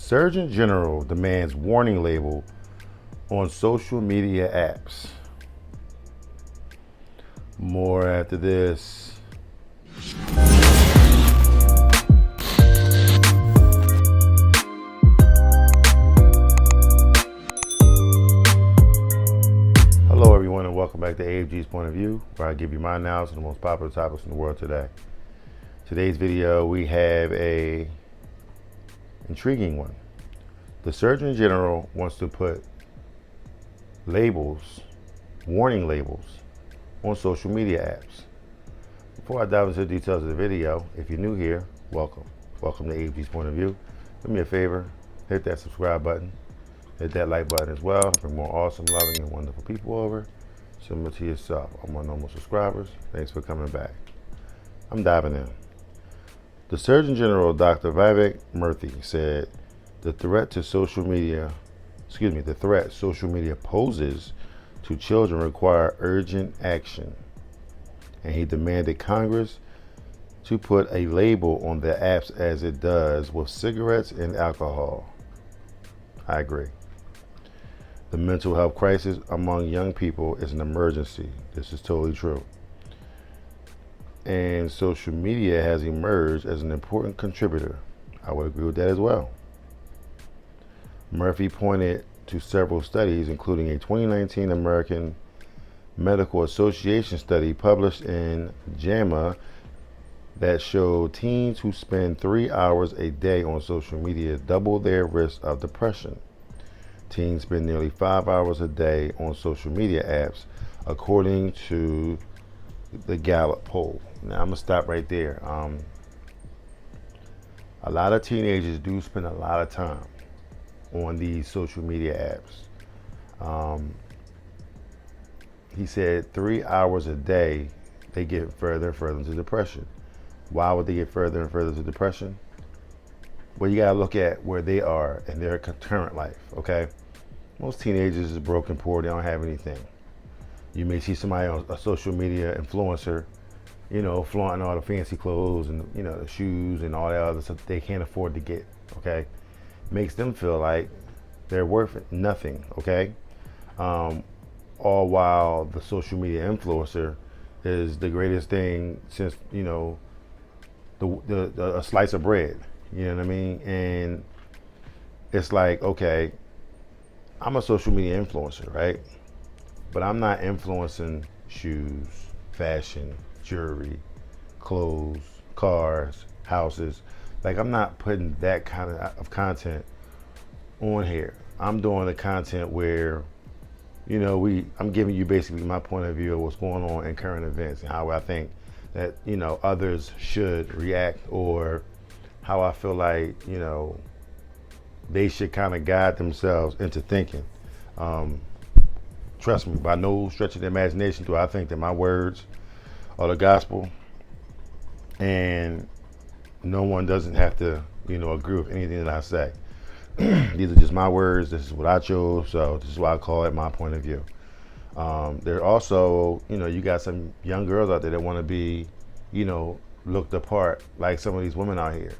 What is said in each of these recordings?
Surgeon General demands warning label on social media apps. More after this. Hello everyone and welcome back to AFG's Point of View, where I give you my analysis of the most popular topics in the world today. Today's video we have a intriguing one. The Surgeon General wants to put warning labels on social media apps. Before I dive into the details of the video, if you're new here, welcome. Welcome to AFG's Point of View. Do me a favor, hit that subscribe button, hit that like button as well. Bring more awesome, loving, and wonderful people over, similar to yourself. I'm my normal subscribers. Thanks for coming back. I'm diving in. The Surgeon General, Dr. Vivek Murthy, said the threat social media poses to children require urgent action. And he demanded Congress to put a label on the apps as it does with cigarettes and alcohol. I agree. The mental health crisis among young people is an emergency. This is totally true. And social media has emerged as an important contributor. I would agree with that as well. Murphy pointed to several studies, including a 2019 American Medical Association study published in JAMA that showed teens who spend 3 hours a day on social media double their risk of depression. Teens spend nearly 5 hours a day on social media apps, according to the Gallup poll. Now I'm gonna stop right there. A lot of teenagers do spend a lot of time on these social media apps. He said 3 hours a day, they get further and further into depression. Why would they get further and further into depression? Well, you gotta look at where they are in their current life, okay? Most teenagers is broken, poor, they don't have anything. You may see somebody on a social media influencer, flaunting all the fancy clothes and, the shoes and all that other stuff they can't afford to get, okay? Makes them feel like they're worth nothing, okay? All while the social media influencer is the greatest thing since, a slice of bread, you know what I mean? And it's like, okay, I'm a social media influencer, right? But I'm not influencing shoes, fashion, jewelry, clothes, cars, houses. Like, I'm not putting that kind of content on here. I'm doing the content where, I'm giving you basically my point of view of what's going on in current events and how I think that, others should react, or how I feel like, they should kind of guide themselves into thinking. Trust me, by no stretch of the imagination do I think that my words are the gospel, and no one doesn't have to, agree with anything that I say. These are just my words. This is what I chose, so this is why I call it my point of view. There also, you got some young girls out there that want to be, looked apart like some of these women out here.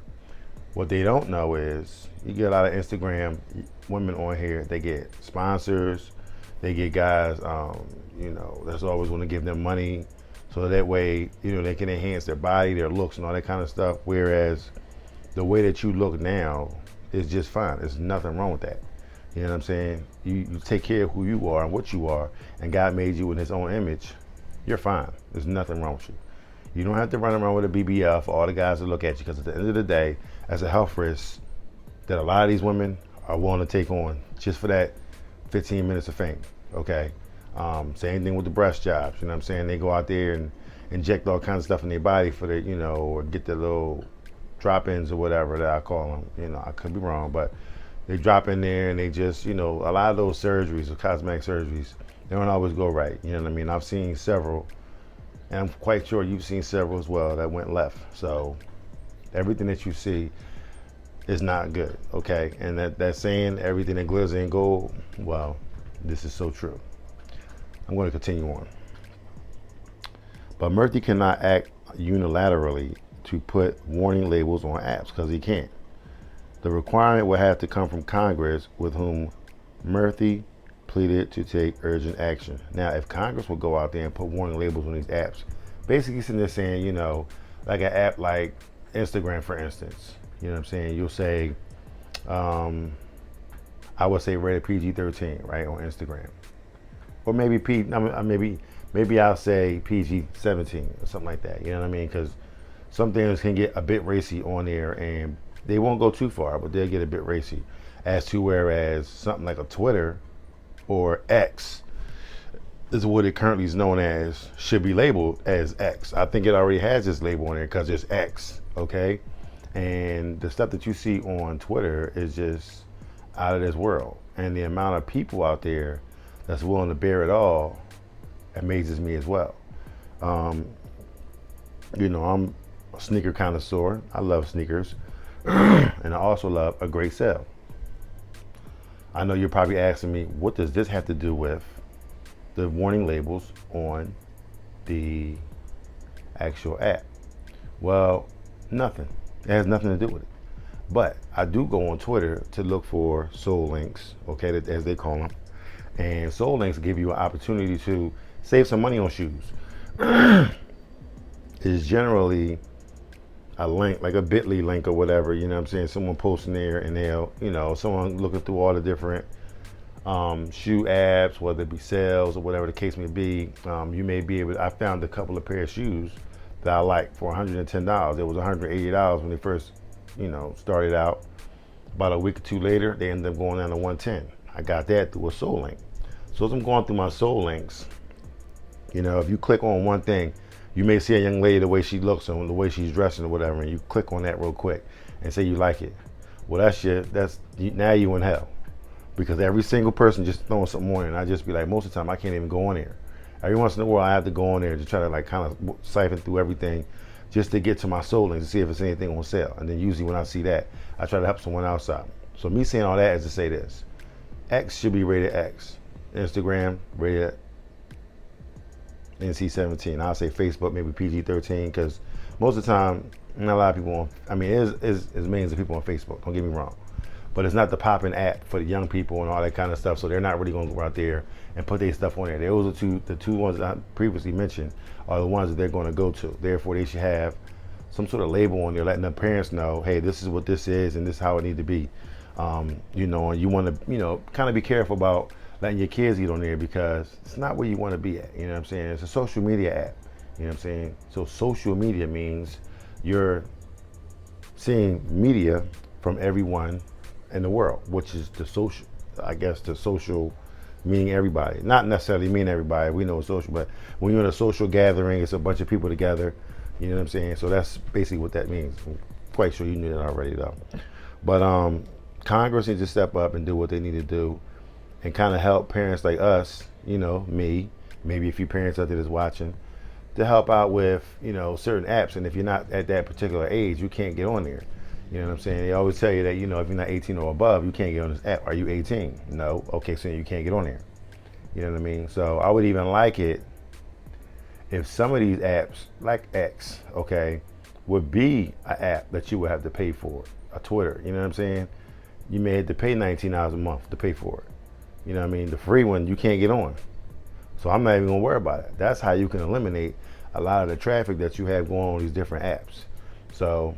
What they don't know is you get a lot of Instagram women on here. They get sponsors. They get guys, that's always want to give them money, so that way, they can enhance their body, their looks, and all that kind of stuff. Whereas the way that you look now is just fine. There's nothing wrong with that. You know what I'm saying? You take care of who you are and what you are, and God made you in His own image. You're fine. There's nothing wrong with you. You don't have to run around with a BBL for all the guys to look at you, because at the end of the day, that's a health risk that a lot of these women are willing to take on just for that 15 minutes of fame, okay? Same thing with the breast jobs, you know what I'm saying? They go out there and inject all kinds of stuff in their body for the, or get the little drop-ins or whatever that I call them. I could be wrong, but they drop in there and they just, a lot of those surgeries, or cosmetic surgeries, they don't always go right, you know what I mean? I've seen several, and I'm quite sure you've seen several as well that went left. So everything that you see is not good, okay? And that saying, everything that glitters ain't gold, well, this is so true. I'm going to continue on. But Murthy cannot act unilaterally to put warning labels on apps, because he can't. The requirement would have to come from Congress, with whom Murthy pleaded to take urgent action. Now, if Congress would go out there and put warning labels on these apps, basically sitting there saying, like an app like Instagram, for instance, you know what I'm saying? You'll say, I would say rated PG-13, right, on Instagram, or maybe I'll say PG-17 or something like that. You know what I mean? Because some things can get a bit racy on there, and they won't go too far, but they'll get a bit racy. As to whereas something like a Twitter or X is what it currently is known as, should be labeled as X. I think it already has this label on there because it's X, okay? And the stuff that you see on Twitter is just out of this world. And the amount of people out there that's willing to bear it all amazes me as well. I'm a sneaker connoisseur. I love sneakers. And I also love a great sale. I know you're probably asking me, what does this have to do with the warning labels on the actual app? Well, nothing. It has nothing to do with it. But I do go on Twitter to look for soul links, okay, as they call them. And soul links give you an opportunity to save some money on shoes. It's generally a link, like a bit.ly link or whatever, you know what I'm saying? Someone posting there, and they'll, someone looking through all the different shoe apps, whether it be sales or whatever the case may be. You may be able, I found a couple of pair of shoes that I like for $110. It was $180 when they first, started out. About a week or two later, they ended up going down to $110. I got that through a soul link. So as I'm going through my soul links, if you click on one thing, you may see a young lady, the way she looks and the way she's dressing or whatever, and you click on that real quick and say you like it. Well, now you in hell, because every single person just throwing something on it, and I just be like, most of the time I can't even go on there. Every once in a while I have to go on there to try to kind of siphon through everything just to get to my soul link to see if it's anything on sale. And then usually when I see that, I try to help someone else out. So me saying all that is to say this: X should be rated X. Instagram rated NC-17. I'll say Facebook maybe PG-13, because most of the time, not a lot of people there's millions of people on Facebook, don't get me wrong, but it's not the popping app for the young people and all that kind of stuff, so they're not really going to go out there and put their stuff on there. Those are the two ones that I previously mentioned are the ones that they're going to go to. Therefore, they should have some sort of label on there letting the parents know, hey, this is what this is and this is how it needs to be. And you want to, kind of be careful about letting your kids get on there, because it's not where you want to be at. You know what I'm saying? It's a social media app. You know what I'm saying? So social media means you're seeing media from everyone in the world, which is the social meaning everybody. Not necessarily mean everybody. We know it's social, but when you're in a social gathering, it's a bunch of people together. You know what I'm saying? So that's basically what that means. I'm quite sure you knew that already, though. But Congress needs to step up and do what they need to do, and kind of help parents like us, me, maybe a few parents out there that's watching, to help out with, certain apps. And if you're not at that particular age, you can't get on there. You know what I'm saying? They always tell you that, if you're not 18 or above, you can't get on this app. Are you 18? No. Okay, so you can't get on there. You know what I mean? So I would even like it if some of these apps, like X, okay, would be an app that you would have to pay for. A Twitter, you know what I'm saying? You may have to pay $19 a month to pay for it. You know what I mean? The free one, you can't get on. So I'm not even gonna worry about it. That's how you can eliminate a lot of the traffic that you have going on these different apps. So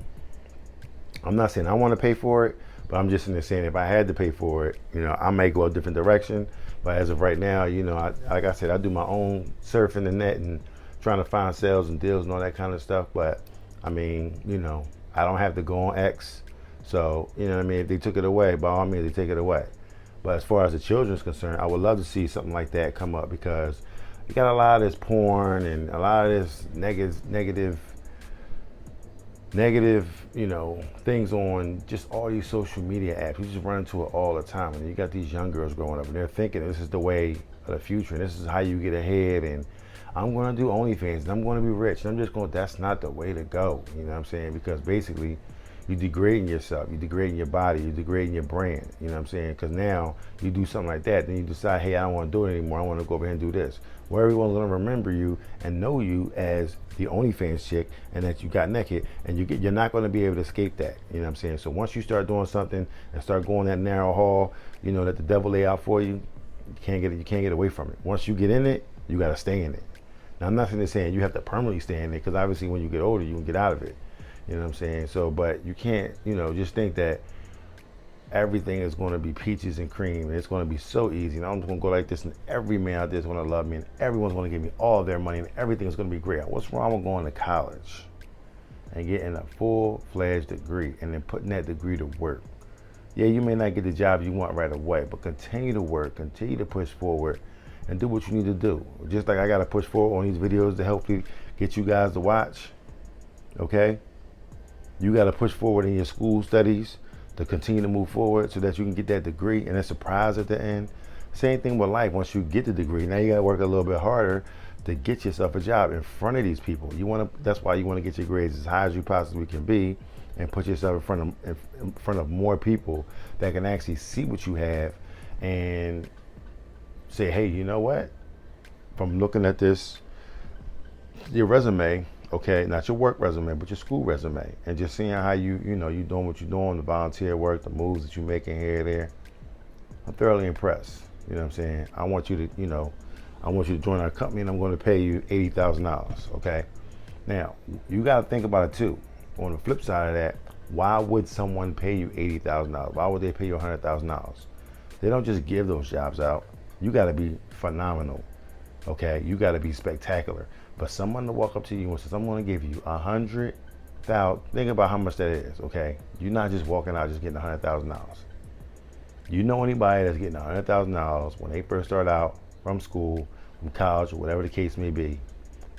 I'm not saying I want to pay for it, but I'm just saying if I had to pay for it, I may go a different direction. But as of right now, like I said, I do my own surfing the net and trying to find sales and deals and all that kind of stuff. But I don't have to go on X. So, if they took it away, by all means, they take it away. But as far as the children's concerned, I would love to see something like that come up, because you got a lot of this porn and a lot of this negative, things on just all these social media apps. You just run into it all the time. And you got these young girls growing up and they're thinking this is the way of the future, and this is how you get ahead, and I'm going to do OnlyFans and I'm going to be rich. And that's not the way to go. You know what I'm saying? Because basically, You're degrading yourself. You're degrading your body. You're degrading your brand. You know what I'm saying? Because now you do something like that, then you decide, hey, I don't want to do it anymore. I want to go over here and do this. Where everyone's going to remember you and know you as the OnlyFans chick, and that you got naked, and you're not going to be able to escape that. You know what I'm saying? So once you start doing something and start going that narrow hall, you know, that the devil lay out for you, you can't get away from it. Once you get in it, you got to stay in it. Now, I'm not saying you have to permanently stay in it, because obviously when you get older, you can get out of it. You know what I'm saying? So, but you can't, you know, just think that everything is going to be peaches and cream, and it's going to be so easy, and I'm just going to go like this, and every man out there is going to love me, and everyone's going to give me all of their money, and everything is going to be great. What's wrong with going to college and getting a full-fledged degree and then putting that degree to work? Yeah, you may not get the job you want right away, but continue to work, continue to push forward, and do what you need to do. Just like I got to push forward on these videos to hopefully get you guys to watch, okay? You got to push forward in your school studies to continue to move forward so that you can get that degree and a surprise at the end. Same thing with life. Once you get the degree, now you got to work a little bit harder to get yourself a job in front of these people. That's why you want to get your grades as high as you possibly can be, and put yourself in front of more people that can actually see what you have and say, hey, you know what? From looking at your resume, okay, not your work resume, but your school resume, and just seeing how you doing what you're doing, the volunteer work, the moves that you're making here and there, I'm thoroughly impressed. You know what I'm saying? I want you to join our company, and I'm going to pay you $80,000. Okay. Now you got to think about it too. On the flip side of that, why would someone pay you $80,000? Why would they pay you $100,000? They don't just give those jobs out. You got to be phenomenal. Okay, you got to be spectacular. But someone to walk up to you and say, I'm going to give you $100,000. Think about how much that is. Okay, you're not just walking out just getting $100,000. You know anybody that's getting $100,000 when they first start out from school, from college, or whatever the case may be?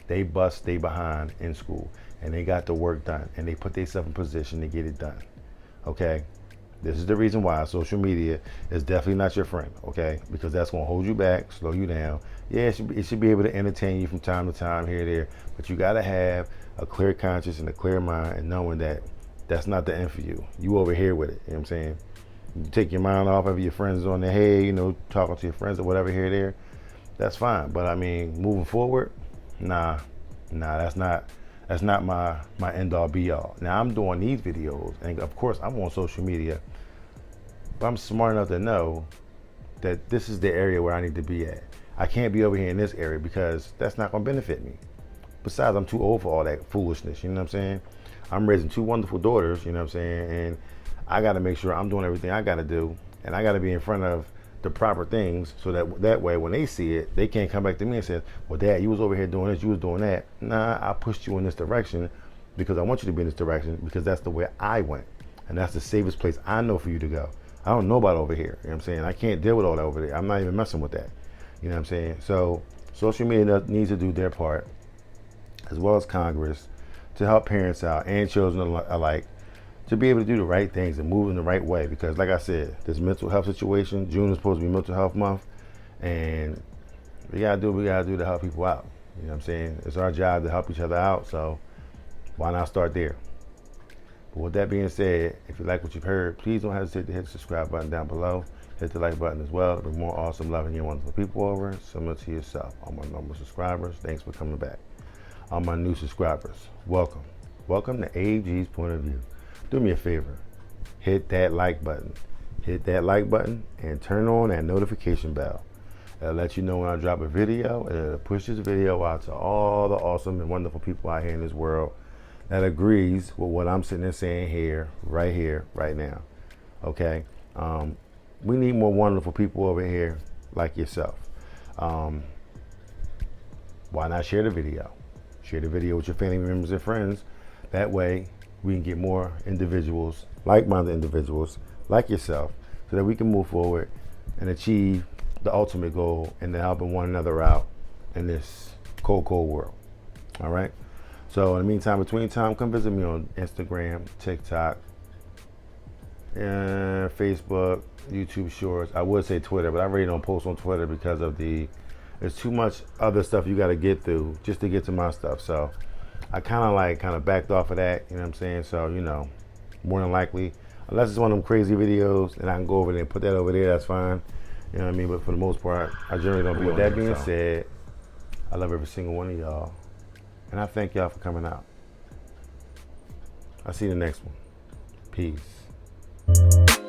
They bust they behind in school, and they got the work done, and they put themselves in position to get it done. Okay, this is the reason why social media is definitely not your friend. Okay, because that's going to hold you back, slow you down. Yeah, it should be able to entertain you from time to time here and there, but you got to have a clear conscience and a clear mind, and knowing that that's not the end for you. You over here with it. You know what I'm saying? You take your mind off of your friends on the hey, talking to your friends or whatever here or there. That's fine. But I mean, moving forward, nah, that's not my end all be all. Now I'm doing these videos, and of course I'm on social media, but I'm smart enough to know that this is the area where I need to be at. I can't be over here in this area because that's not going to benefit me. Besides, I'm too old for all that foolishness. You know what I'm saying? I'm raising 2 wonderful daughters, you know what I'm saying? And I got to make sure I'm doing everything I got to do, and I got to be in front of the proper things, so that way when they see it, they can't come back to me and say, well, Dad, you was over here doing this, you was doing that. Nah, I pushed you in this direction because I want you to be in this direction, because that's the way I went, and that's the safest place I know for you to go. I don't know about over here. You know what I'm saying? I can't deal with all that over there. I'm not even messing with that. You know what I'm saying? So social media needs to do their part, as well as Congress, to help parents out and children alike, to be able to do the right things and move in the right way. Because like I said, this mental health situation, June is supposed to be mental health month, and we gotta do what we gotta do to help people out. You know what I'm saying? It's our job to help each other out, so why not start there? But with that being said, if you like what you've heard, please don't hesitate to hit the subscribe button down below. Hit the like button as well to bring more awesome, loving, and wonderful people over, similar to yourself. All my normal subscribers, thanks for coming back. All my new subscribers, welcome. Welcome to AG's Point of View. Do me a favor, hit that like button. Hit that like button and turn on that notification bell. It'll let you know when I drop a video, and it'll push this video out to all the awesome and wonderful people out here in this world that agrees with what I'm sitting there saying here, right now. Okay? We need more wonderful people over here like yourself. Why not share the video? Share the video with your family members and friends. That way we can get more individuals, like-minded individuals like yourself, so that we can move forward and achieve the ultimate goal, and then helping one another out in this cold world. All right? So in the meantime, between time, come visit me on Instagram, TikTok, Facebook, YouTube Shorts. I would say Twitter, but I really don't post on Twitter because of there's too much other stuff you got to get through just to get to my stuff. So I kind of backed off of that, you know what I'm saying? So, more than likely. Unless it's one of them crazy videos and I can go over there and put that over there, that's fine. You know what I mean? But for the most part, I generally don't be. With that being said, I love every single one of y'all. And I thank y'all for coming out. I'll see you in the next one. Peace.